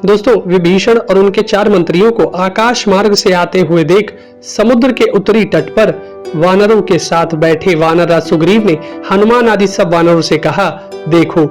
दोस्तों, विभीषण और उनके 4 मंत्रियों को आकाश मार्ग से आते हुए देख समुद्र के उत्तरी तट पर वानरों के साथ बैठे वानरराज सुग्रीव ने हनुमान आदि सब वानरों से कहा, देखो,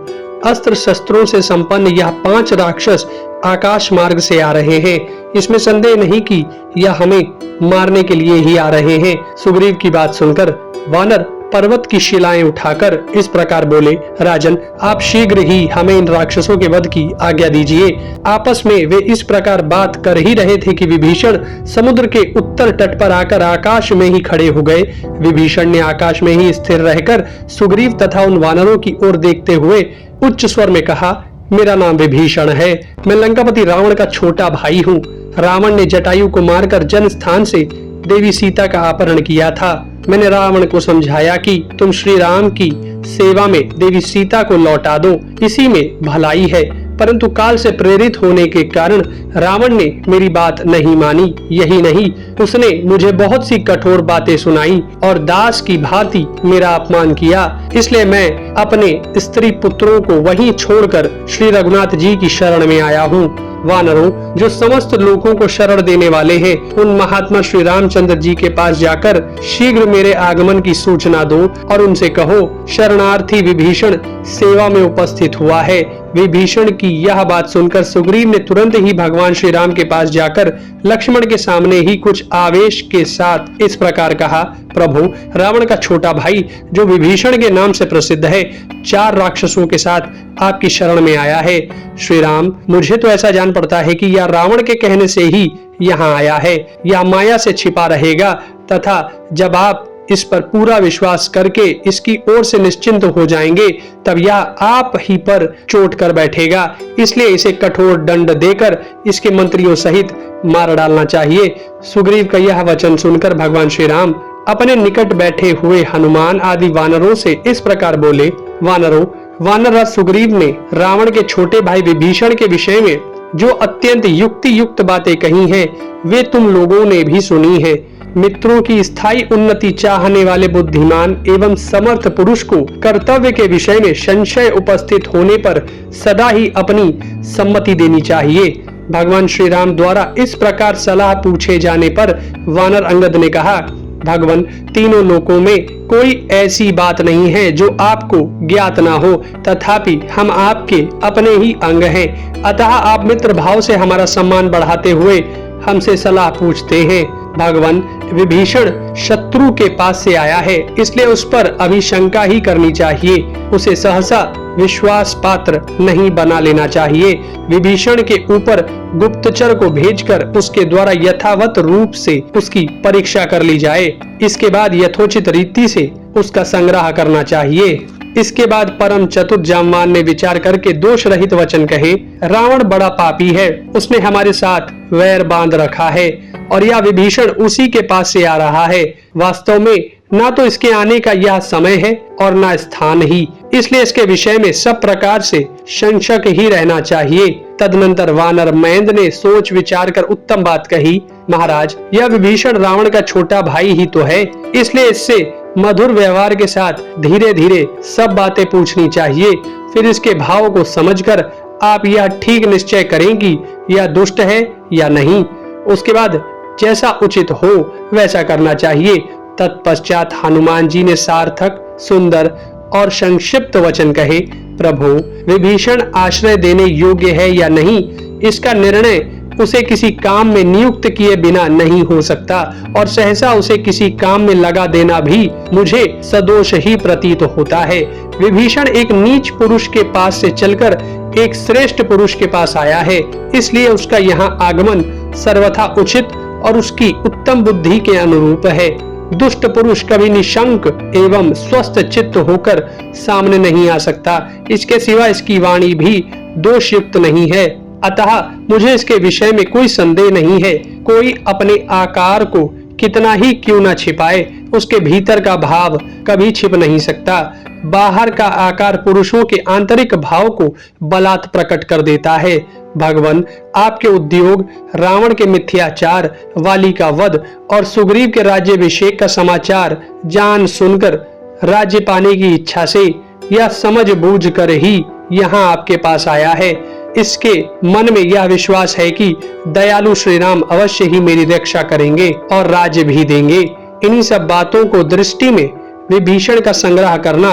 अस्त्र शस्त्रों से संपन्न यह 5 राक्षस आकाश मार्ग से आ रहे हैं। इसमें संदेह नहीं कि यह हमें मारने के लिए ही आ रहे हैं। सुग्रीव की बात सुनकर वानर पर्वत की शिलाएं उठाकर इस प्रकार बोले, राजन, आप शीघ्र ही हमें इन राक्षसों के वध की आज्ञा दीजिए। आपस में वे इस प्रकार बात कर ही रहे थे कि विभीषण समुद्र के उत्तर तट पर आकर आकाश में ही खड़े हो गए। विभीषण ने आकाश में ही स्थिर रहकर सुग्रीव तथा उन वानरों की ओर देखते हुए उच्च स्वर में कहा, मेरा नाम विभीषण है। मैं लंकापति रावण का छोटा भाई हूँ। रावण ने जटायु को मारकर जन स्थान से देवी सीता का अपहरण किया था। मैंने रावण को समझाया कि तुम श्री राम की सेवा में देवी सीता को लौटा दो, इसी में भलाई है। परंतु काल से प्रेरित होने के कारण रावण ने मेरी बात नहीं मानी। यही नहीं, उसने मुझे बहुत सी कठोर बातें सुनाई और दास की भांति मेरा अपमान किया। इसलिए मैं अपने स्त्री पुत्रों को वहीं छोड़कर श्री रघुनाथ जी की शरण में आया हूँ। वानरों, जो समस्त लोगों को शरण देने वाले हैं, उन महात्मा श्री रामचंद्र जी के पास जाकर शीघ्र मेरे आगमन की सूचना दो और उनसे कहो, शरणार्थी विभीषण सेवा में उपस्थित हुआ है। विभीषण की यह बात सुनकर सुग्रीव ने तुरंत ही भगवान श्री राम के पास जाकर लक्ष्मण के सामने ही कुछ आवेश के साथ इस प्रकार कहा, प्रभु, रावण का छोटा भाई जो विभीषण के नाम से प्रसिद्ध है, 4 राक्षसों के साथ आपकी शरण में आया है। श्री राम, मुझे तो ऐसा जान पड़ता है कि यह रावण के कहने से ही यहाँ आया है। यह माया से छिपा रहेगा तथा जब आप इस पर पूरा विश्वास करके इसकी ओर से निश्चिंत हो जाएंगे, तब यह आप ही पर चोट कर बैठेगा। इसलिए इसे कठोर दंड देकर इसके मंत्रियों सहित मार डालना चाहिए। सुग्रीव का यह वचन सुनकर भगवान श्री राम अपने निकट बैठे हुए हनुमान आदि वानरों से इस प्रकार बोले, वानरों, वानरराज सुग्रीव ने रावण के छोटे भाई विभीषण के विषय में जो अत्यंत युक्ति युक्त बातें कही हैं, वे तुम लोगों ने भी सुनी है। मित्रों की स्थायी उन्नति चाहने वाले बुद्धिमान एवं समर्थ पुरुष को कर्तव्य के विषय में संशय उपस्थित होने पर सदा ही अपनी सम्मति देनी चाहिए। भगवान श्री राम द्वारा इस प्रकार सलाह पूछे जाने पर वानर अंगद ने कहा, भगवान, तीनों लोकों में कोई ऐसी बात नहीं है जो आपको ज्ञात ना हो, तथापि हम आपके अपने ही अंग हैं। अतः आप मित्र भाव से हमारा सम्मान बढ़ाते हुए हमसे सलाह पूछते हैं। भगवान, विभीषण शत्रु के पास से आया है, इसलिए उस पर अभी शंका ही करनी चाहिए। उसे सहसा विश्वास पात्र नहीं बना लेना चाहिए। विभीषण के ऊपर गुप्तचर को भेजकर उसके द्वारा यथावत रूप से उसकी परीक्षा कर ली जाए। इसके बाद यथोचित रीति से उसका संग्रह करना चाहिए। इसके बाद परम चतुर जामवान ने विचार करके दोष रहित वचन कहे, रावण बड़ा पापी है, उसने हमारे साथ वैर बांध रखा है और यह विभीषण उसी के पास से आ रहा है। वास्तव में ना तो इसके आने का यह समय है और ना स्थान ही, इसलिए इसके विषय में सब प्रकार से संशक ही रहना चाहिए। तदनंतर वानर महेंद्र ने सोच विचार कर उत्तम बात कही, महाराज, यह विभीषण रावण का छोटा भाई ही तो है, इसलिए इससे मधुर व्यवहार के साथ धीरे धीरे सब बातें पूछनी चाहिए। फिर इसके भाव को समझकर आप यह ठीक निश्चय करें कि यह दुष्ट है या नहीं। उसके बाद जैसा उचित हो वैसा करना चाहिए। तत्पश्चात हनुमान जी ने सार्थक, सुंदर और संक्षिप्त वचन कहे, प्रभु, विभीषण आश्रय देने योग्य है या नहीं, इसका निर्णय उसे किसी काम में नियुक्त किए बिना नहीं हो सकता और सहसा उसे किसी काम में लगा देना भी मुझे सदोष ही प्रतीत होता है। विभीषण एक नीच पुरुष के पास से चलकर एक श्रेष्ठ पुरुष के पास आया है, इसलिए उसका यहाँ आगमन सर्वथा उचित और उसकी उत्तम बुद्धि के अनुरूप है। दुष्ट पुरुष कभी निशंक एवं स्वस्थ चित्त होकर सामने नहीं आ सकता। इसके सिवा इसकी वाणी भी दोषयुक्त नहीं है। अतः मुझे इसके विषय में कोई संदेह नहीं है। कोई अपने आकार को कितना ही क्यों न छिपाए, उसके भीतर का भाव कभी छिप नहीं सकता। बाहर का आकार पुरुषों के आंतरिक भाव को बलात् प्रकट कर देता है। भगवान, आपके उद्योग, रावण के मिथ्याचार, वाली का वध और सुग्रीव के राज्याभिषेक का समाचार जान सुनकर राज्य पाने की इच्छा से यह समझ बूझ कर ही यहाँ आपके पास आया है। इसके मन में यह विश्वास है कि दयालु श्री राम अवश्य ही मेरी रक्षा करेंगे और राज्य भी देंगे। इन्हीं सब बातों को दृष्टि में विभीषण का संग्रह करना,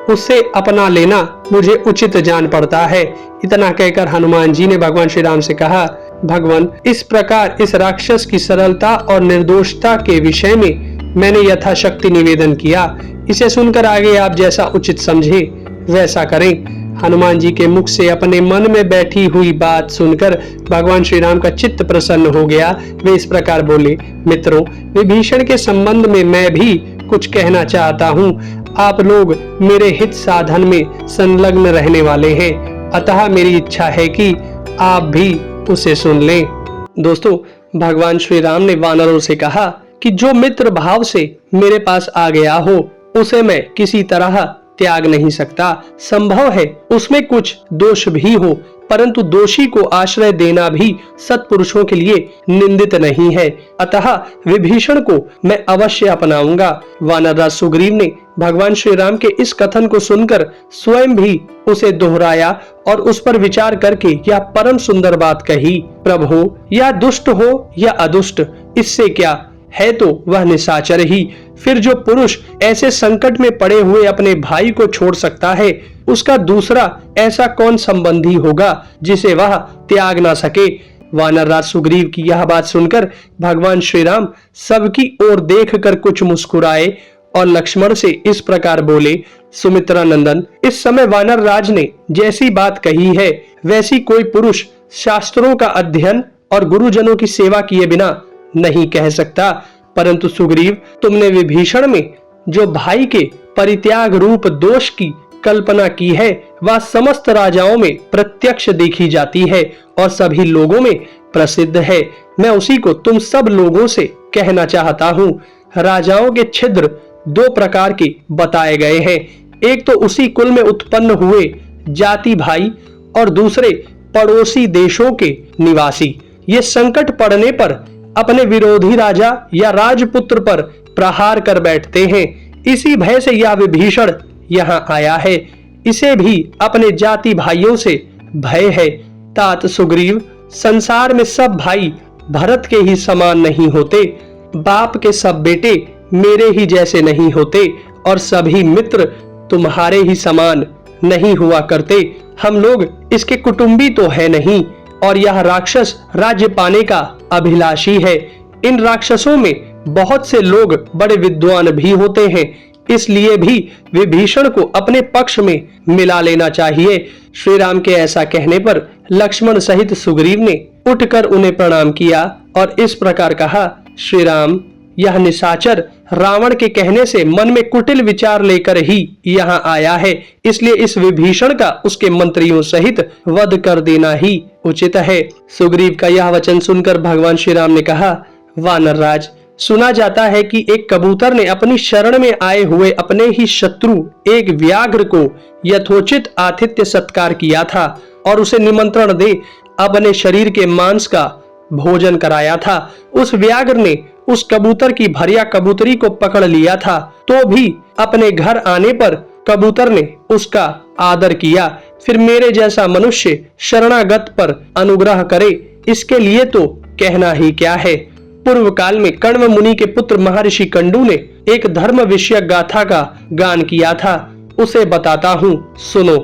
उससे अपना लेना मुझे उचित जान पड़ता है। इतना कहकर हनुमान जी ने भगवान श्री राम से कहा, भगवान, इस प्रकार इस राक्षस की सरलता और निर्दोषता के विषय में मैंने यथाशक्ति निवेदन किया। इसे सुनकर आगे आप जैसा उचित समझे वैसा करें। हनुमान जी के मुख से अपने मन में बैठी हुई बात सुनकर भगवान श्री राम का चित्त प्रसन्न हो गया। वे इस प्रकार बोले, मित्रों, विभीषण के संबंध में मैं भी कुछ कहना चाहता हूँ। आप लोग मेरे हित साधन में संलग्न रहने वाले हैं, अतः मेरी इच्छा है कि आप भी उसे सुन लें। दोस्तों, भगवान श्री राम ने वानरों से कहा कि जो मित्र भाव से मेरे पास आ गया हो उसे मैं किसी तरह त्याग नहीं सकता। संभव है उसमें कुछ दोष भी हो, परंतु दोषी को आश्रय देना भी सत्पुरुषों के लिए निंदित नहीं है। अतः विभीषण को मैं अवश्य अपनाऊंगा। वानरराज सुग्रीव ने भगवान श्री राम के इस कथन को सुनकर स्वयं भी उसे दोहराया और उस पर विचार करके यह परम सुंदर बात कही, प्रभु, यह दुष्ट हो या अदुष्ट, इससे क्या है, तो वह निशाचर ही। फिर जो पुरुष ऐसे संकट में पड़े हुए अपने भाई को छोड़ सकता है, उसका दूसरा ऐसा कौन संबंधी होगा जिसे वह त्याग ना सके। वानरराज सुग्रीव की यह बात सुनकर भगवान श्री राम सबकी ओर देखकर कुछ मुस्कुराए और लक्ष्मण से इस प्रकार बोले, सुमित्रा नंदन, इस समय वानर राज ने जैसी बात कही है वैसी कोई पुरुष शास्त्रों का अध्ययन और गुरुजनों की सेवा किए बिना नहीं कह सकता। परंतु सुग्रीव, तुमने विभीषण में जो भाई के परित्याग रूप दोष की कल्पना की है वह समस्त राजाओं में प्रत्यक्ष देखी जाती है और सभी लोगों में प्रसिद्ध है। मैं उसी को तुम सब लोगों से कहना चाहता हूँ। राजाओं के छिद्र दो प्रकार के बताए गए हैं। एक तो उसी कुल में उत्पन्न हुए जाति भाई और दूसरे पड़ोसी देशों के निवासी। ये संकट पड़ने पर अपने विरोधी राजा या राजपुत्र पर प्रहार कर बैठते हैं। इसी भय से यह विभीषण यहाँ आया है। इसे भी अपने जाति भाइयों से भय है। तात सुग्रीव, संसार में सब भाई भरत के ही समान नहीं होते, बाप के सब बेटे मेरे ही जैसे नहीं होते और सभी मित्र तुम्हारे ही समान नहीं हुआ करते। हम लोग इसके कुटुंबी तो है नहीं और यह राक्षस राज्य पाने का अभिलाषी है। इन राक्षसों में बहुत से लोग बड़े विद्वान भी होते हैं, इसलिए भी विभीषण को अपने पक्ष में मिला लेना चाहिए। श्री राम के ऐसा कहने पर लक्ष्मण सहित सुग्रीव ने उठकर उन्हें प्रणाम किया और इस प्रकार कहा, श्री राम, यह निशाचर रावण के कहने से मन में कुटिल विचार लेकर ही यहाँ आया है, इसलिए इस विभीषण का उसके मंत्रियों सहित वध कर देना ही उचित है। सुग्रीव का यह वचन सुनकर भगवान श्री राम ने कहा, वानरराज, सुना जाता है कि एक कबूतर ने अपनी शरण में आए हुए अपने ही शत्रु एक व्याघ्र को यथोचित आतिथ्य सत्कार किया था और उसे निमंत्रण दे अपने शरीर के मांस का भोजन कराया था। उस व्याघ्र ने उस कबूतर की भरिया कबूतरी को पकड़ लिया था, तो भी अपने घर आने पर कबूतर ने उसका आदर किया। फिर मेरे जैसा मनुष्य शरणागत पर अनुग्रह करे, इसके लिए तो कहना ही क्या है। पूर्व काल में कण्व मुनि के पुत्र महर्षि कंडू ने एक धर्म विषयक गाथा का गान किया था, उसे बताता हूँ, सुनो।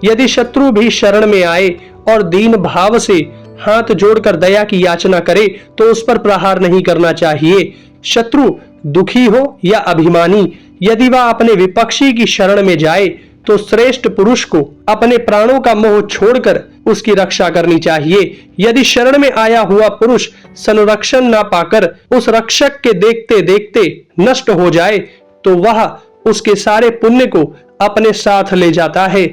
यदि शत्रु भी शरण में आए और दीन भाव से हाथ जोड़कर दया की याचना करे तो उस पर प्रहार नहीं करना चाहिए। शत्रु दुखी हो या अभिमानी, यदि वह अपने विपक्षी की शरण में जाए तो श्रेष्ठ पुरुष को अपने प्राणों का मोह छोड़कर उसकी रक्षा करनी चाहिए। यदि शरण में आया हुआ पुरुष संरक्षण न पाकर उस रक्षक के देखते देखते नष्ट हो जाए तो वह उसके सारे पुण्य को अपने साथ ले जाता है।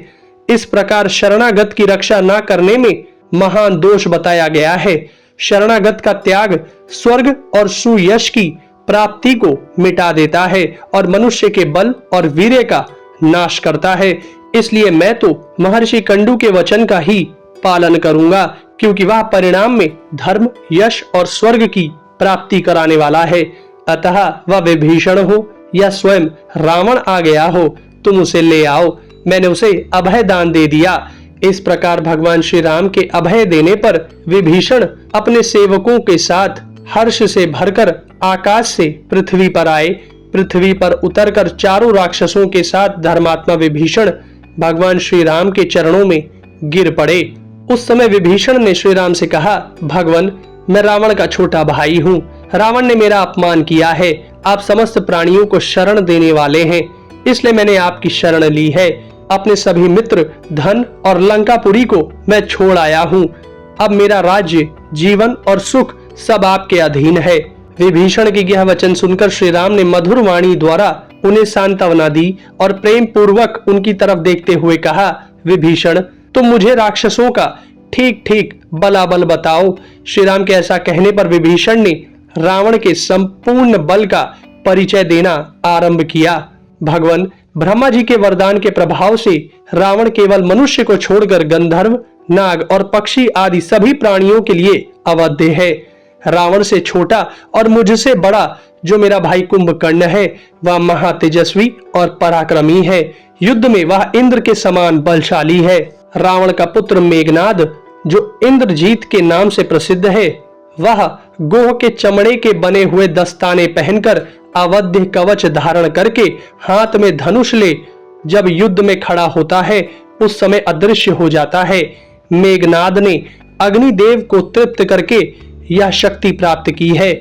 इस प्रकार शरणागत की रक्षा न करने में महान दोष बताया गया है। शरणागत का त्याग स्वर्ग और सुयश की प्राप्ति को मिटा देता है और मनुष्य के बल और वीर्य का नाश करता है। इसलिए मैं तो महर्षि कंडू के वचन का ही पालन करूंगा, क्योंकि वह परिणाम में धर्म, यश और स्वर्ग की प्राप्ति कराने वाला है। अतः वह विभीषण हो या स्वयं रावण आ गया हो, तुम उसे ले आओ। मैंने उसे अभय दान दे दिया। इस प्रकार भगवान श्री राम के अभय देने पर विभीषण अपने सेवकों के साथ हर्ष से भरकर आकाश से पृथ्वी पर आए। पृथ्वी पर उतरकर चारों राक्षसों के साथ धर्मात्मा विभीषण भगवान श्री राम के चरणों में गिर पड़े। उस समय विभीषण ने श्री राम से कहा, भगवान, मैं रावण का छोटा भाई हूँ। रावण ने मेरा अपमान किया है। आप समस्त प्राणियों को शरण देने वाले हैं, इसलिए मैंने आपकी शरण ली है। अपने सभी मित्र, धन और लंकापुरी को मैं छोड़ आया हूँ। अब मेरा राज्य, जीवन और सुख सब आपके अधीन है। विभीषण के यह वचन सुनकर श्री राम ने मधुर वाणी द्वारा उन्हें सांत्वना दी और प्रेम पूर्वक उनकी तरफ देखते हुए कहा, विभीषण, तुम मुझे राक्षसों का ठीक ठीक बलाबल बताओ। श्री राम के ऐसा कहने पर विभीषण ने रावण के संपूर्ण बल का परिचय देना आरंभ किया। भगवान ब्रह्मा जी के वरदान के प्रभाव से रावण केवल मनुष्य को छोड़कर गंधर्व, नाग और पक्षी आदि सभी प्राणियों के लिए अवध्य है। रावण से छोटा और मुझसे बड़ा जो मेरा भाई कुंभकर्ण है, वह महातेजस्वी और पराक्रमी है। युद्ध में वह इंद्र के समान बलशाली है। रावण का पुत्र मेघनाद, जो इंद्रजीत के नाम से प्रसिद्ध है, वह गोह के चमड़े के बने हुए दस्ताने पहनकर अवध्य कवच धारण करके हाथ में धनुष ले जब युद्ध में खड़ा होता है उस समय अदृश्य हो जाता है। मेघनाद ने अग्निदेव को तृप्त करके यह शक्ति प्राप्त की है।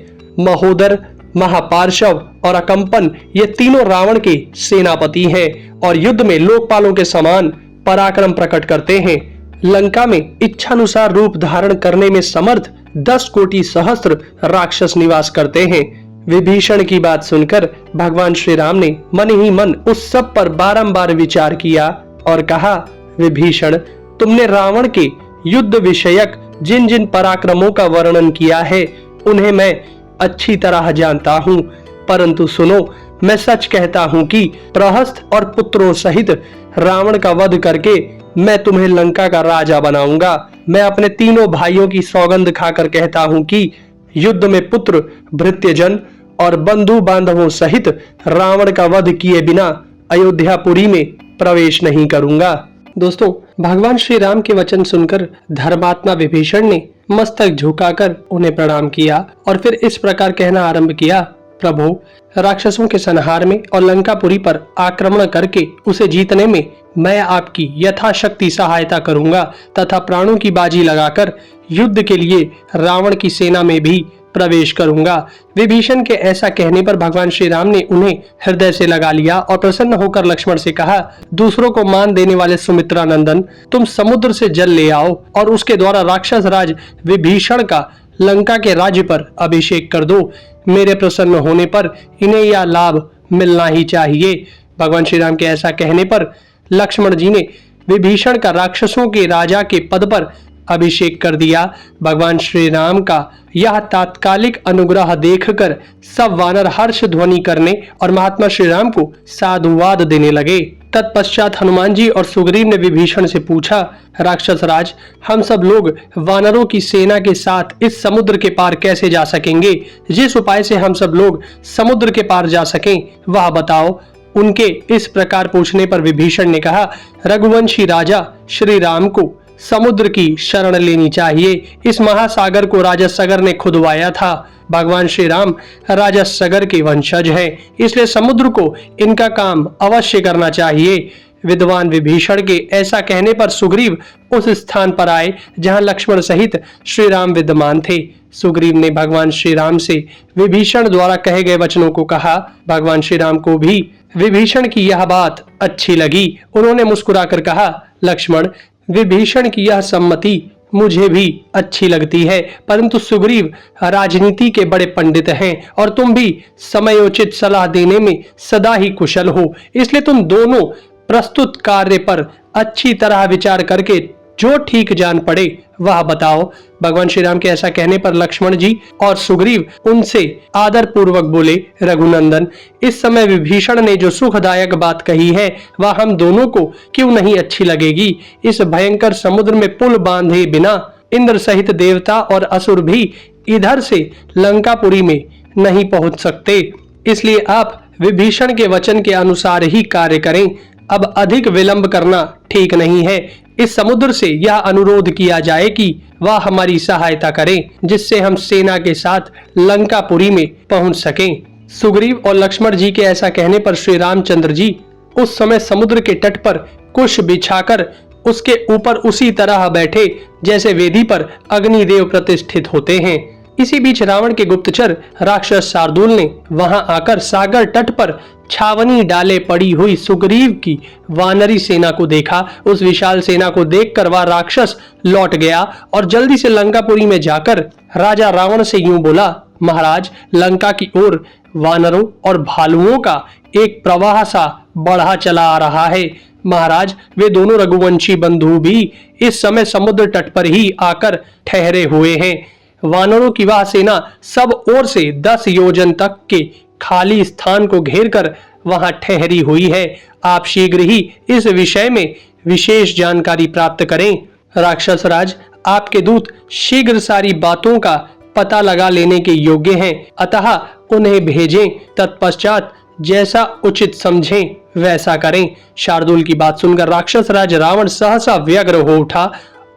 महोदर, महापार्शव और अकंपन ये तीनों रावण के सेनापति हैं और युद्ध में लोकपालों के समान पराक्रम प्रकट करते हैं। लंका में इच्छानुसार रूप धारण करने में समर्थ 10 कोटि सहस्त्र राक्षस निवास करते हैं। विभीषण की बात सुनकर भगवान श्री राम ने मन ही मन उस सब पर बारंबार विचार किया और कहा, विभीषण, तुमने रावण के युद्ध विषयक जिन जिन पराक्रमों का वर्णन किया है उन्हें मैं अच्छी तरह जानता हूँ, परंतु सुनो, मैं सच कहता हूँ कि प्रहस्त और पुत्रों सहित रावण का वध करके मैं तुम्हें लंका का राजा बनाऊंगा। मैं अपने तीनों भाइयों की सौगंध खाकर कहता हूँ कि युद्ध में पुत्र, भृत्यजन और बंधु बांधवों सहित रावण का वध किए बिना अयोध्यापुरी में प्रवेश नहीं करूंगा। दोस्तों, भगवान श्री राम के वचन सुनकर धर्मात्मा विभीषण ने मस्तक झुकाकर उन्हें प्रणाम किया और फिर इस प्रकार कहना आरंभ किया, प्रभु, राक्षसों के संहार में और लंकापुरी पर आक्रमण करके उसे जीतने में मैं आपकी यथाशक्ति सहायता करूंगा तथा प्राणों की बाजी लगाकर युद्ध के लिए रावण की सेना में भी प्रवेश करूंगा। विभीषण के ऐसा कहने पर भगवान श्री राम ने उन्हें हृदय से लगा लिया और प्रसन्न होकर लक्ष्मण से कहा, दूसरों को मान देने वाले सुमित्रा नंदन, तुम समुद्र से जल ले आओ और उसके द्वारा राक्षस राज विभीषण का लंका के राज्य पर अभिषेक कर दो। मेरे प्रसन्न होने पर इन्हें यह लाभ मिलना ही चाहिए। भगवान श्री राम के ऐसा कहने पर लक्ष्मण जी ने विभीषण का राक्षसों के राजा के पद पर अभिषेक कर दिया। भगवान श्री राम का यह तात्कालिक अनुग्रह देखकर सब वानर हर्ष ध्वनि करने और महात्मा श्री राम को साधुवाद देने लगे। तत्पश्चात हनुमान जी और सुग्रीव ने विभीषण से पूछा, राक्षस राज, हम सब लोग वानरों की सेना के साथ इस समुद्र के पार कैसे जा सकेंगे? जिस उपाय से हम सब लोग समुद्र के पार जा सकें वह बताओ। उनके इस प्रकार पूछने पर विभीषण ने कहा, रघुवंशी राजा श्री राम को समुद्र की शरण लेनी चाहिए। इस महासागर को राजा सगर ने खुदवाया था। भगवान श्री राम राजा सगर के वंशज हैं, इसलिए समुद्र को इनका काम अवश्य करना चाहिए। विद्वान विभीषण के ऐसा कहने पर सुग्रीव उस स्थान पर आए जहां लक्ष्मण सहित श्री राम विद्यमान थे। सुग्रीव ने भगवान श्री राम से विभीषण द्वारा कहे गए वचनों को कहा। भगवान श्री राम को भी विभीषण की यह बात अच्छी लगी। उन्होंने मुस्कुराकर कहा, लक्ष्मण, विभीषण की यह सम्मति मुझे भी अच्छी लगती है, परंतु सुग्रीव राजनीति के बड़े पंडित हैं और तुम भी समयोचित सलाह देने में सदा ही कुशल हो, इसलिए तुम दोनों प्रस्तुत कार्य पर अच्छी तरह विचार करके जो ठीक जान पड़े वह बताओ। भगवान श्री राम के ऐसा कहने पर लक्ष्मण जी और सुग्रीव उनसे आदर पूर्वक बोले, रघुनंदन, इस समय विभीषण ने जो सुखदायक बात कही है वह हम दोनों को क्यों नहीं अच्छी लगेगी। इस भयंकर समुद्र में पुल बांधे बिना इंद्र सहित देवता और असुर भी इधर से लंकापुरी में नहीं पहुंच सकते, इसलिए आप विभीषण के वचन के अनुसार ही कार्य करें। अब अधिक विलंब करना ठीक नहीं है, इस समुद्र से यह अनुरोध किया जाए कि वह हमारी सहायता करें, जिससे हम सेना के साथ लंकापुरी में पहुंच सकें। सुग्रीव और लक्ष्मण जी के ऐसा कहने पर श्री रामचंद्र जी उस समय समुद्र के तट पर कुश बिछाकर उसके ऊपर उसी तरह बैठे जैसे वेदी पर अग्निदेव प्रतिष्ठित होते हैं। इसी बीच रावण के गुप्तचर राक्षस शार्दूल ने वहां आकर सागर तट पर छावनी डाले पड़ी हुई सुग्रीव की वानरी सेना को देखा। उस विशाल सेना को देखकर वह राक्षस लौट गया और जल्दी से लंकापुरी में जाकर राजा रावण से यूं बोला, महाराज, लंका की ओर वानरों और भालुओं का एक प्रवाह सा बढ़ा चला आ रहा है। महाराज, वे दोनों रघुवंशी बंधु भी इस समय समुद्र तट पर ही आकर ठहरे हुए हैं। वानरों की वह सेना सब ओर से 10 योजन तक के खाली स्थान को घेरकर वहां ठहरी हुई है। आप शीघ्र ही इस विषय में विशेष जानकारी प्राप्त करें। राक्षस राज, आपके दूत शीघ्र सारी बातों का पता लगा लेने के योग्य हैं, अतः उन्हें भेजें। तत्पश्चात जैसा उचित समझें वैसा करें। शार्दूल की बात सुनकर राक्षस राज रावण सहसा व्यग्र हो उठा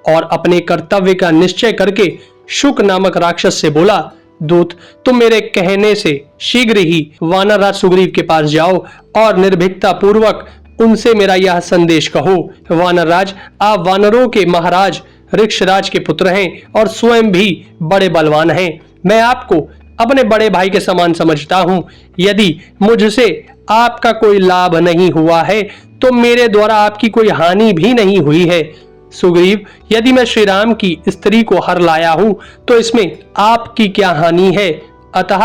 और अपने कर्तव्य का निश्चय करके शुक नामक राक्षस से बोला, दूत, तुम मेरे कहने से शीघ्र ही वानर राज सुग्रीव के पास जाओ और निर्भीकता पूर्वक उनसे मेरा यह संदेश कहो। वानर राज, आप वानरों के महाराज ऋक्षराज के पुत्र हैं और स्वयं भी बड़े बलवान हैं। मैं आपको अपने बड़े भाई के समान समझता हूं। यदि मुझसे आपका कोई लाभ नहीं हुआ है तो मेरे द्वारा आपकी कोई हानि भी नहीं हुई है। सुग्रीव, यदि मैं श्री राम की स्त्री को हर लाया हूं तो इसमें आपकी क्या हानि है? अतः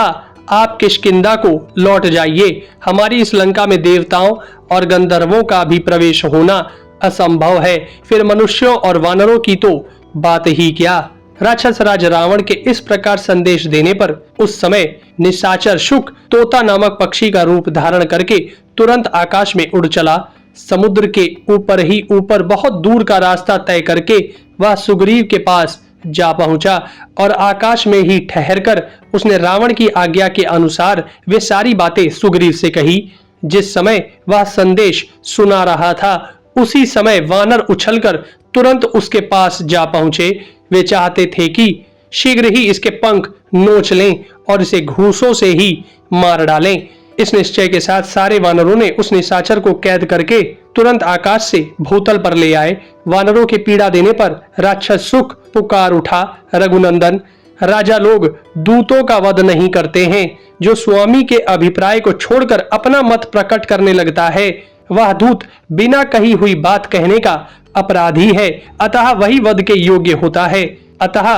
आप किष्किंधा को लौट जाइए। हमारी इस लंका में देवताओं और गंधर्वों का भी प्रवेश होना असंभव है। फिर मनुष्यों और वानरों की तो बात ही क्या। राक्षस राज रावण के इस प्रकार संदेश देने पर उस समय निशाचर शुक तोता नामक पक्षी का रूप धारण करके तुरंत आकाश में उड़ चला। समुद्र के ऊपर ही ऊपर बहुत दूर का रास्ता तय करके वह सुग्रीव के पास जा पहुंचा और आकाश में ही ठहरकर उसने रावण की आज्ञा के अनुसार वे सारी बातें सुग्रीव से कही। जिस समय वह संदेश सुना रहा था उसी समय वानर उछलकर तुरंत उसके पास जा पहुंचे। वे चाहते थे कि शीघ्र ही इसके पंख नोच लें और इसे घूंसों से ही मार डालें। इस निश्चय के साथ सारे वानरों ने उस निशाचर को कैद करके तुरंत आकाश से भूतल पर ले आए। वानरों की पीड़ा देने पर राक्षस शुक पुकार उठा, रघुनंदन, राजा लोग दूतों का वध नहीं करते हैं। जो स्वामी के अभिप्राय को छोड़कर अपना मत प्रकट करने लगता है वह दूत बिना कही हुई बात कहने का अपराधी है, अतः वही वध के योग्य होता है। अतः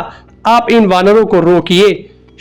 आप इन वानरों को रोकिए।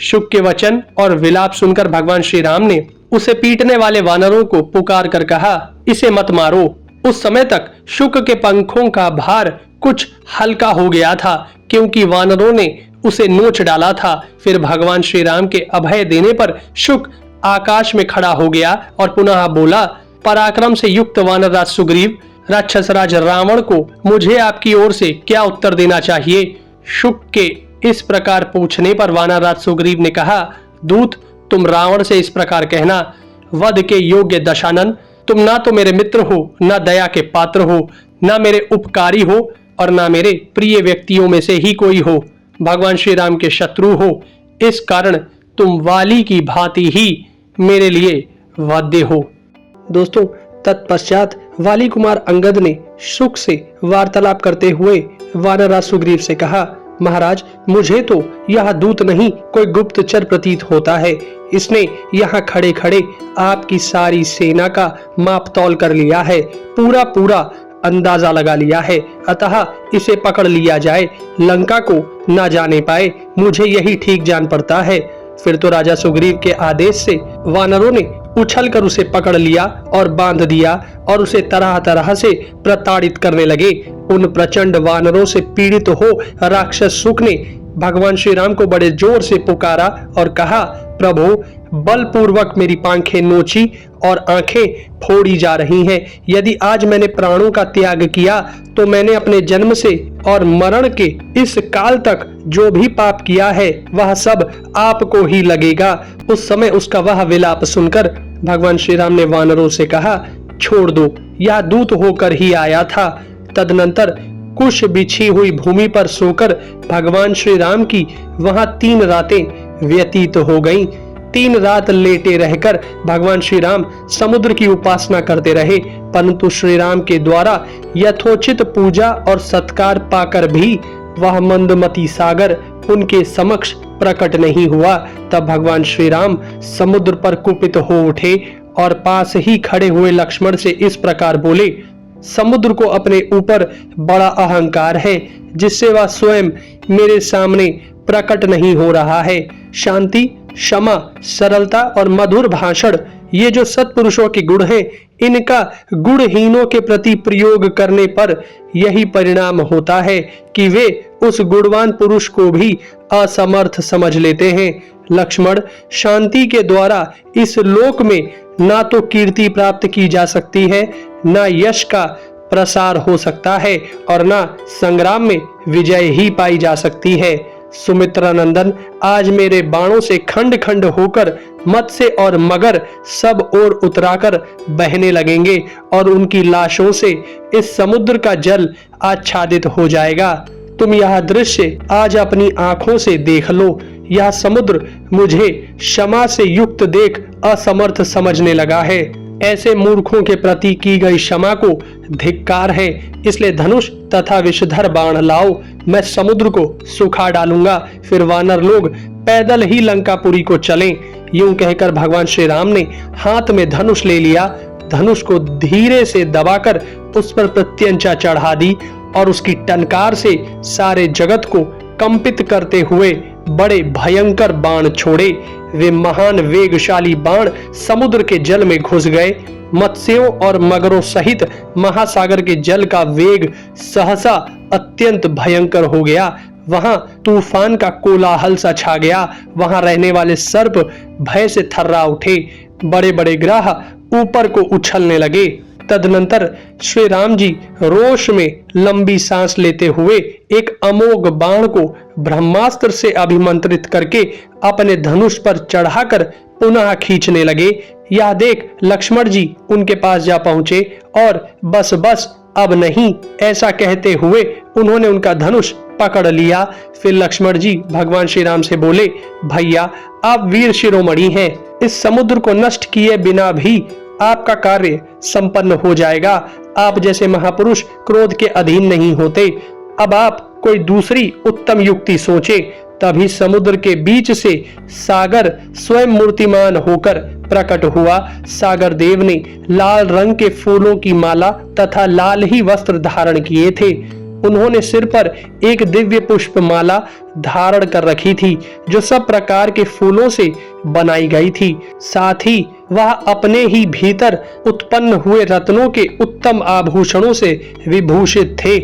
शुक के वचन और विलाप सुनकर भगवान श्री राम ने उसे पीटने वाले वानरों को पुकार कर कहा, इसे मत मारो। उस समय तक शुक के पंखों का भार कुछ हल्का हो गया था क्योंकि वानरों ने उसे नोच डाला था। फिर भगवान श्री राम के अभय देने पर शुक आकाश में खड़ा हो गया और पुनः बोला, पराक्रम से युक्त वानरराज सुग्रीव, राक्षस राज रावण को मुझे आपकी ओर से क्या उत्तर देना चाहिए? शुक के इस प्रकार पूछने पर वानरराज सुग्रीव ने कहा, दूत, तुम रावण से इस प्रकार कहना, वध के योग्य दशानन, तुम ना तो मेरे मित्र हो, ना दया के पात्र हो, ना मेरे उपकारी हो और ना मेरे प्रिय व्यक्तियों में से ही कोई हो। भगवान श्री राम के शत्रु हो, इस कारण तुम वाली की भांति ही मेरे लिए वध्य हो। दोस्तों, तत्पश्चात वाली कुमार अंगद ने शुक से वार्तालाप करते हुए वानरराज सुग्रीव से कहा, महाराज, मुझे तो यह दूत नहीं कोई गुप्तचर प्रतीत होता है। इसने यहाँ खड़े खड़े आपकी सारी सेना का माप तौल कर लिया है, पूरा अंदाजा लगा लिया है। अतः इसे पकड़ लिया जाए, लंका को ना जाने पाए, मुझे यही ठीक जान पड़ता है। फिर तो राजा सुग्रीव के आदेश से वानरों ने उछलकर उसे पकड़ लिया और बांध दिया और उसे तरह तरह से प्रताड़ित करने लगे। उन प्रचंड वानरों से पीड़ित हो राक्षस शुक ने भगवान श्री राम को बड़े जोर से पुकारा और कहा, प्रभु, बलपूर्वक मेरी पांखें नोची और आंखें फोड़ी जा रही हैं। यदि आज मैंने प्राणों का त्याग किया तो मैंने अपने जन्म से और मरण के इस काल तक जो भी पाप किया है वह सब आपको ही लगेगा। उस समय उसका वह विलाप सुनकर भगवान श्री राम ने वानरों से कहा, छोड़ दो, यह दूत होकर ही आया था। तदनंतर कुश बिछी हुई भूमि पर सोकर भगवान श्री राम की वहां 3 रातें व्यतीत हो गईं। 3 रात लेटे रहकर भगवान श्री राम समुद्र की उपासना करते रहे, परंतु श्री राम के द्वारा यथोचित पूजा और सत्कार पाकर भी वह मंदमती सागर उनके समक्ष प्रकट नहीं हुआ। तब भगवान श्री राम समुद्र पर कुपित हो उठे और पास ही खड़े हुए लक्ष्मण से इस प्रकार बोले, समुद्र को अपने ऊपर बड़ा अहंकार है, जिससे वह स्वयं मेरे सामने प्रकट नहीं हो रहा है। शांति, क्षमा, सरलता और मधुर भाषण, ये जो सत्पुरुषों के गुण हैं, इनका गुणहीनों के प्रति प्रयोग करने पर यही परिणाम होता है कि वे उस गुणवान पुरुष को भी असमर्थ समझ लेते हैं। लक्ष्मण, शांति के द्वारा इस लोक में ना तो कीर्ति प्राप्त की जा सकती है, ना यश का प्रसार हो सकता है और ना संग्राम में विजय ही पाई जा सकती है। सुमित्रा नंदन, आज मेरे बाणों से खंड खंड होकर मत्स्य और मगर सब ओर उतराकर बहने लगेंगे और उनकी लाशों से इस समुद्र का जल आच्छादित हो जाएगा। तुम यह दृश्य आज अपनी आंखों से देख लो। यह समुद्र मुझे क्षमा से युक्त देख असमर्थ समझने लगा है। ऐसे मूर्खों के प्रति की गई क्षमा को धिक्कार है। इसलिए धनुष तथा विषधर बाण लाओ, मैं समुद्र को सुखा डालूंगा, फिर वानर लोग पैदल ही लंकापुरी को चलें। यूं कहकर भगवान श्री राम ने हाथ में धनुष ले लिया, धनुष को धीरे से दबाकर उस पर प्रत्यंचा चढ़ा दी और उसकी टनकार से सारे जगत को कंपित करते हुए बड़े भयंकर बाण छोड़े। वे महान वेगशाली बाण समुद्र के जल में घुस गए। मत्स्यों और मगरों सहित महासागर के जल का वेग सहसा अत्यंत भयंकर हो गया। वहां तूफान का कोलाहल सा छा गया। वहां रहने वाले सर्प भय से थर्रा उठे। बड़े बड़े ग्रह ऊपर को उछलने लगे। तदनंतर श्री राम जी रोष में लंबी सांस लेते हुए एक अमोघ बाण को ब्रह्मास्त्र से अभिमंत्रित करके अपने धनुष पर चढ़ाकर पुनः खींचने लगे। यह देख लक्ष्मण जी उनके पास जा पहुंचे और बस बस अब नहीं, ऐसा कहते हुए उन्होंने उनका धनुष पकड़ लिया। फिर लक्ष्मण जी भगवान श्री राम से बोले, भैया आप वीर शिरोमणि हैं, इस समुद्र को नष्ट किए बिना भी आपका कार्य संपन्न हो जाएगा। आप जैसे महापुरुष क्रोध के अधीन नहीं होते। अब आप कोई दूसरी उत्तम युक्ति सोचे। तभी समुद्र के बीच से सागर स्वयं मूर्तिमान होकर प्रकट हुआ। सागर देव ने लाल रंग के फूलों की माला तथा लाल ही वस्त्र धारण किए थे। उन्होंने सिर पर एक दिव्य पुष्प माला धारण कर रखी थी, जो सब प्रकार के फूलों से बनाई गई थी। साथ ही वह अपने ही भीतर उत्पन्न हुए रत्नों के उत्तम आभूषणों से विभूषित थे।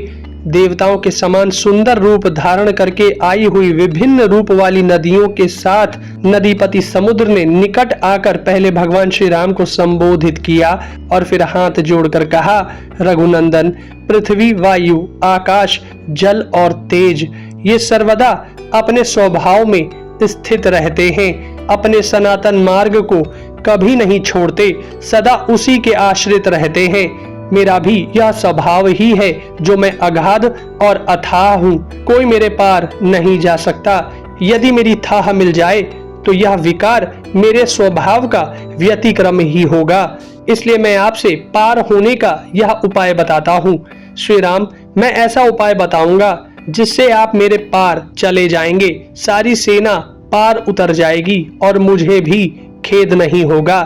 देवताओं के समान सुंदर रूप धारण करके आई हुई विभिन्न रूप वाली नदियों के साथ नदीपति समुद्र ने निकट आकर पहले भगवान श्री राम को संबोधित किया और फिर हाथ जोड़कर कहा, रघुनंदन, पृथ्वी, वायु, आकाश, जल और तेज ये सर्वदा अपने स्वभाव में स्थित रहते हैं। अपने सनातन मार्ग को कभी नहीं छोड़ते, सदा उसी के आश्रित रहते हैं। मेरा भी यह स्वभाव ही है जो मैं अगाध और अथाह हूँ, कोई मेरे पार नहीं जा सकता। यदि मेरी थाह मिल जाए तो यह विकार मेरे स्वभाव का व्यतिक्रम ही होगा। इसलिए मैं आपसे पार होने का यह उपाय बताता हूँ। श्री राम, मैं ऐसा उपाय बताऊंगा जिससे आप मेरे पार चले जाएंगे, सारी सेना पार उतर जाएगी और मुझे भी खेद नहीं होगा।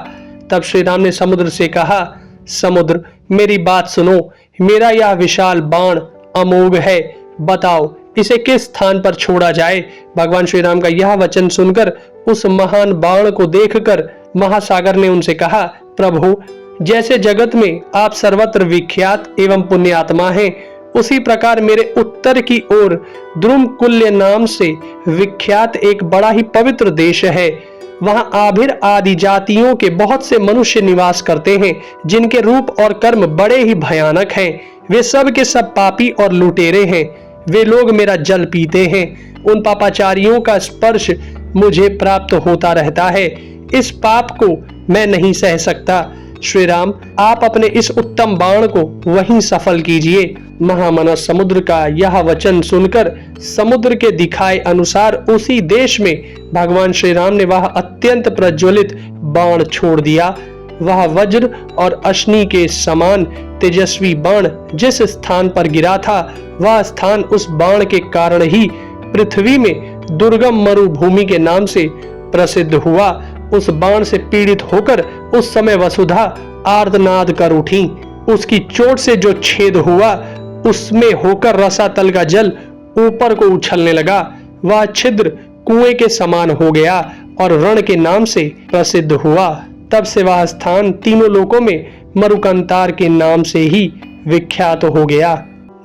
तब श्री राम ने समुद्र से कहा, समुद्र मेरी बात सुनो, मेरा यह विशाल बाण अमोघ है, बताओ इसे किस स्थान पर छोड़ा जाए। भगवान श्री राम का यह वचन सुनकर उस महान बाण को देखकर महासागर ने उनसे कहा, प्रभु जैसे जगत में आप सर्वत्र विख्यात एवं पुण्यात्मा हैं, उसी प्रकार मेरे उत्तर की ओर द्रुमकुल्य नाम से विख्यात एक बड़ा ही पवित्र देश है। वहां आभिर आदि जातियों के बहुत से मनुष्य निवास करते हैं, जिनके रूप और कर्म बड़े ही भयानक हैं। वे सब के सब पापी और लुटेरे हैं। वे लोग मेरा जल पीते हैं। उन पापाचारियों का स्पर्श मुझे प्राप्त होता रहता है। इस पाप को मैं नहीं सह सकता। श्री राम, आप अपने इस उत्तम बाण को वहीं सफल कीजिए। महामना समुद्र का यह वचन सुनकर समुद्र के दिखाए अनुसार उसी देश में भगवान श्री राम ने वह अत्यंत प्रज्वलित बाण छोड़ दिया। वह वज्र और अश्नि के समान तेजस्वी बाण जिस स्थान पर गिरा था, वह स्थान उस बाण के कारण ही पृथ्वी में दुर्गम मरुभूमि के नाम से प्रसिद्ध हुआ। उस बाण से पीड़ित होकर उस समय वसुधा आर्तनाद कर उठी। उसकी चोट से जो छेद हुआ, उसमें होकर रसातल का जल ऊपर को उछलने लगा। वह छिद्र कुएं के समान हो गया और रण के नाम से प्रसिद्ध हुआ। तब से वह स्थान तीनों लोकों में मरुकंतार के नाम से ही विख्यात हो गया।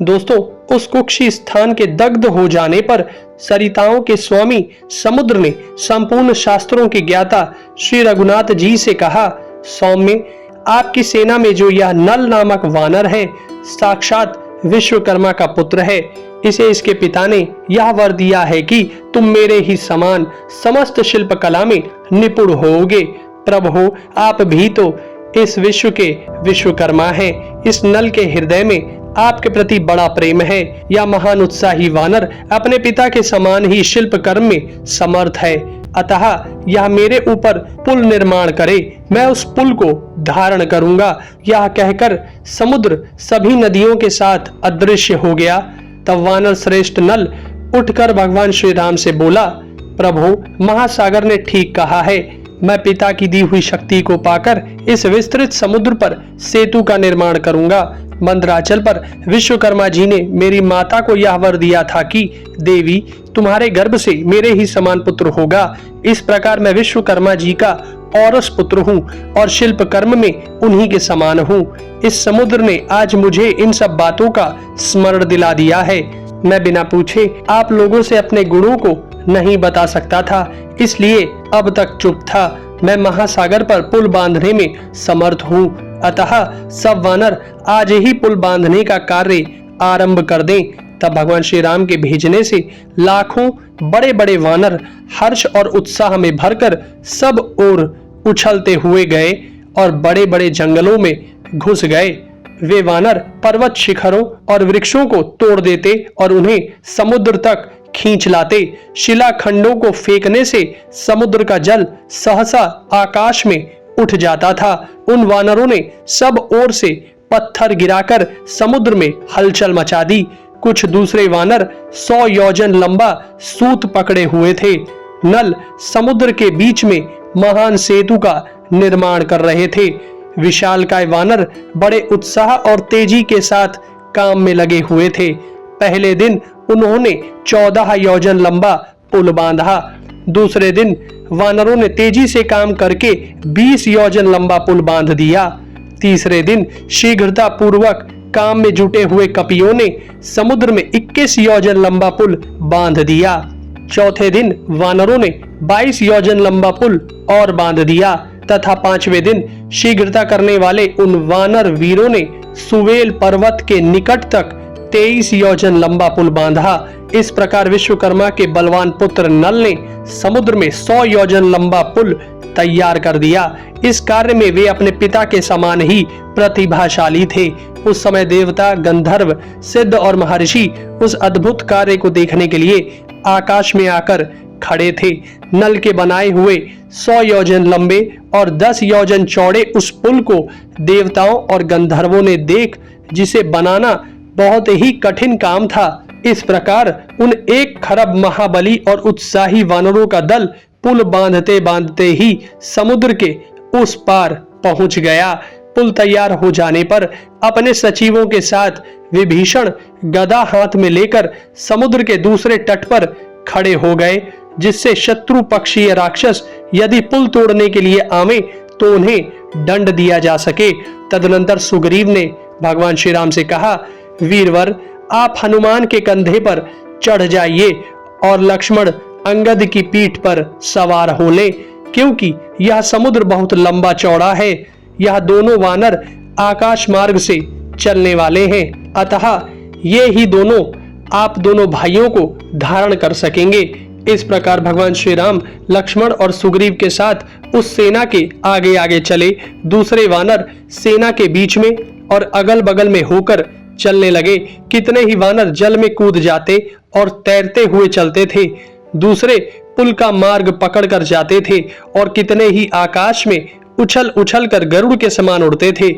दोस्तों, उस कुक्षी स्थान के दग्ध हो जाने पर सरिताओं के स्वामी समुद्र ने संपूर्ण शास्त्रों के ज्ञाता श्री रघुनाथ जी से कहा, सौम्य, आपकी सेना में जो यह नल नामक वानर है, साक्षात विश्वकर्मा का पुत्र है। इसे इसके पिता ने यह वर दिया है कि तुम मेरे ही समान समस्त शिल्प कला में निपुण होोगे। प्रभु, आप भी तो इस विश्व के विश्वकर्मा हैं। इस नल के हृदय में आपके प्रति बड़ा प्रेम है। यह महान उत्साही वानर अपने पिता के समान ही शिल्प कर्म में समर्थ है। अतः यह मेरे ऊपर पुल निर्माण करे, मैं उस पुल को धारण करूंगा। यह कहकर समुद्र सभी नदियों के साथ अदृश्य हो गया। तब वानर श्रेष्ठ नल उठकर भगवान श्री राम से बोला, प्रभु, महासागर ने ठीक कहा है। मैं पिता की दी हुई शक्ति को पाकर इस विस्तृत समुद्र पर सेतु का निर्माण करूंगा। मंदराचल पर विश्वकर्मा जी ने मेरी माता को यह वर दिया था कि देवी, तुम्हारे गर्भ से मेरे ही समान पुत्र होगा। इस प्रकार मैं विश्वकर्मा जी का औरस पुत्र हूँ और शिल्प कर्म में उन्हीं के समान हूँ। इस समुद्र ने आज मुझे इन सब बातों का स्मरण दिला दिया है। मैं बिना पूछे आप लोगों से अपने गुणों को नहीं बता सकता था, इसलिए अब तक चुप था। मैं महासागर पर पुल बांधने में समर्थ हूँ। अतः सब वानर आज ही पुल बांधने का कार्य आरंभ कर दें। तब भगवान श्री राम के भेजने से लाखों बड़े बड़े वानर हर्ष और उत्साह में भरकर सब ओर उछलते हुए गए और बड़े बड़े जंगलों में घुस गए। वे वानर पर्वत शिखरों और वृक्षों को तोड़ देते और उन्हें समुद्र तक खींच लाते। शिलाखंडों को फेंकने से समुद्र का जल सहसा आकाश में उठ जाता था। उन वानरों ने सब ओर से पत्थर गिराकर समुद्र में हलचल मचा दी। कुछ दूसरे वानर 100 योजन लंबा सूत पकड़े हुए थे। नल समुद्र के बीच में महान सेतु का निर्माण कर रहे थे। विशालकाय वानर बड़े उत्साह और तेजी के साथ काम में लगे हुए थे। पहले दिन उन्होंने 14 योजन लंबा पुल बांधा। दूसरे दिन वानरों ने तेजी से काम करके 20 योजन लंबा पुल बांध दिया। तीसरे दिन शीघ्रता पूर्वक काम में जुटे हुए कपियों ने समुद्र में 21 योजन लंबा पुल बांध दिया। चौथे दिन वानरों ने 22 योजन लंबा पुल और बांध दिया तथा पांचवें दिन शीघ्रता करने वाले उन वानर वीरों ने सुवेल पर्वत के निकट तक 23 योजन लंबा पुल बांधा। इस प्रकार विश्वकर्मा के बलवान पुत्र नल ने समुद्र में 100 योजन लंबा पुल तैयार कर दिया। इस कार्य में वे अपने पिता के समान ही प्रतिभाशाली थे। उस समय देवता, गंधर्व, सिद्ध और महर्षि उस अद्भुत कार्य को देखने के लिए आकाश में आकर खड़े थे। नल के बनाए हुए 100 योजन लंबे और 10 योजन चौड़े उस पुल को देवताओं और गंधर्वों ने देख, जिसे बनाना बहुत ही कठिन काम था। इस प्रकार उन 1 खरब महाबली और उत्साही वानरों का दल पुल बांधते बांधते ही समुद्र के उस पार पहुंच गया। पुल तैयार हो जाने पर अपने सचिवों के साथ विभीषण गदा हाथ में लेकर समुद्र के दूसरे तट पर खड़े हो गए, जिससे शत्रु पक्षीय राक्षस यदि पुल तोड़ने के लिए आवे तो उन्हें दंड दिया जा सके। तदनंतर सुग्रीव ने भगवान श्री राम से कहा, वीरवर, आप हनुमान के कंधे पर चढ़ जाइए और लक्ष्मण अंगद की पीठ पर सवार हो ले, क्योंकि यह समुद्र बहुत लंबा चौड़ा है। यह दोनों वानर आकाश मार्ग से चलने वाले हैं, अतः ये ही दोनों आप दोनों भाइयों को धारण कर सकेंगे। इस प्रकार भगवान श्री राम लक्ष्मण और सुग्रीव के साथ उस सेना के आगे आगे चले। दूसरे वानर सेना के बीच में और अगल बगल में होकर चलने लगे। कितने ही वानर जल में कूद जाते और तैरते हुए चलते थे, दूसरे पुल का मार्ग पकड़कर जाते थे और कितने ही आकाश में उछल उछल कर गरुड़ के समान उड़ते थे।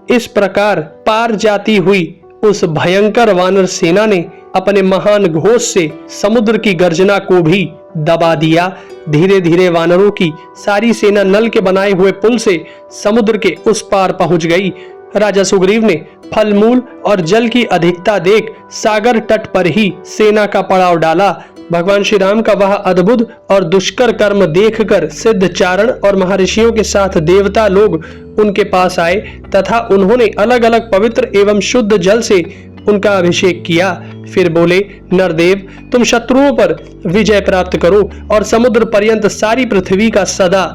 इस प्रकार पार जाती हुई उस भयंकर वानर सेना ने अपने महान घोष से समुद्र की गर्जना को भी दबा दिया। धीरे धीरे वानरों की सारी सेना नल के बनाए हुए पुल से समुद्र के उस पार पहुंच गई। राजा सुग्रीव ने फल मूल और जल की अधिकता देख सागर तट पर ही सेना का पड़ाव डाला। भगवान श्री राम का वह अद्भुत और दुष्कर कर्म देखकर सिद्ध चारण और महर्षियों के साथ देवता लोग उनके पास आए तथा उन्होंने अलग अलग पवित्र एवं शुद्ध जल से उनका अभिषेक किया। फिर बोले, नरदेव, तुम शत्रुओं पर विजय प्राप्त करो और समुद्र पर्यंत सारी पृथ्वी का सदा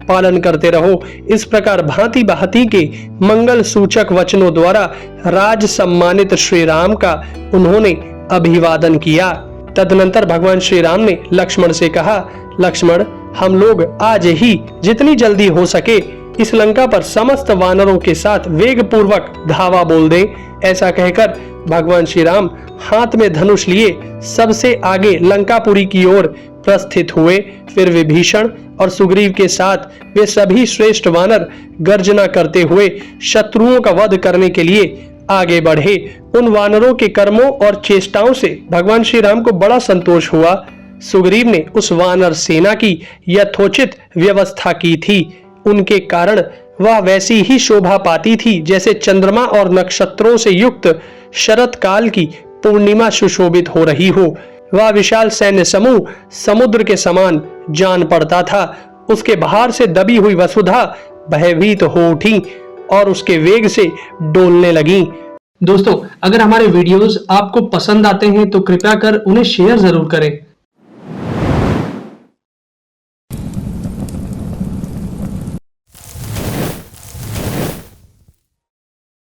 पालन करते रहो। इस प्रकार भांति भांति के मंगल सूचक वचनों द्वारा राज सम्मानित श्री राम का उन्होंने अभिवादन किया। तदनंतर भगवान श्री राम ने लक्ष्मण से कहा, लक्ष्मण, हम लोग आज ही जितनी जल्दी हो सके इस लंका पर समस्त वानरों के साथ वेग पूर्वक धावा बोल दें। ऐसा कहकर भगवान श्री राम हाथ में धनुष लिए सबसे आगे लंकापुरी की ओर प्रस्थित हुए। फिर विभीषण और सुग्रीव के साथ वे सभी श्रेष्ठ वानर गर्जना करते हुए शत्रुओं का वध करने के लिए आगे बढ़े। उन वानरों के कर्मों और चेष्टाओं से भगवान श्री राम को बड़ा संतोष हुआ। सुग्रीव ने उस वानर सेना की यथोचित व्यवस्था की थी। उनके कारण वह वैसी ही शोभा पाती थी जैसे चंद्रमा और नक्षत्रों से युक्त शरत काल की पूर्णिमा सुशोभित हो रही हो। वह विशाल सैन्य समूह समुद्र के समान जान पड़ता था। उसके बाहर से दबी हुई वसुधा भयभीत हो उठी और उसके वेग से डोलने लगी। दोस्तों, अगर हमारे वीडियोस आपको पसंद आते हैं तो कृपया कर उन्हें शेयर जरूर करें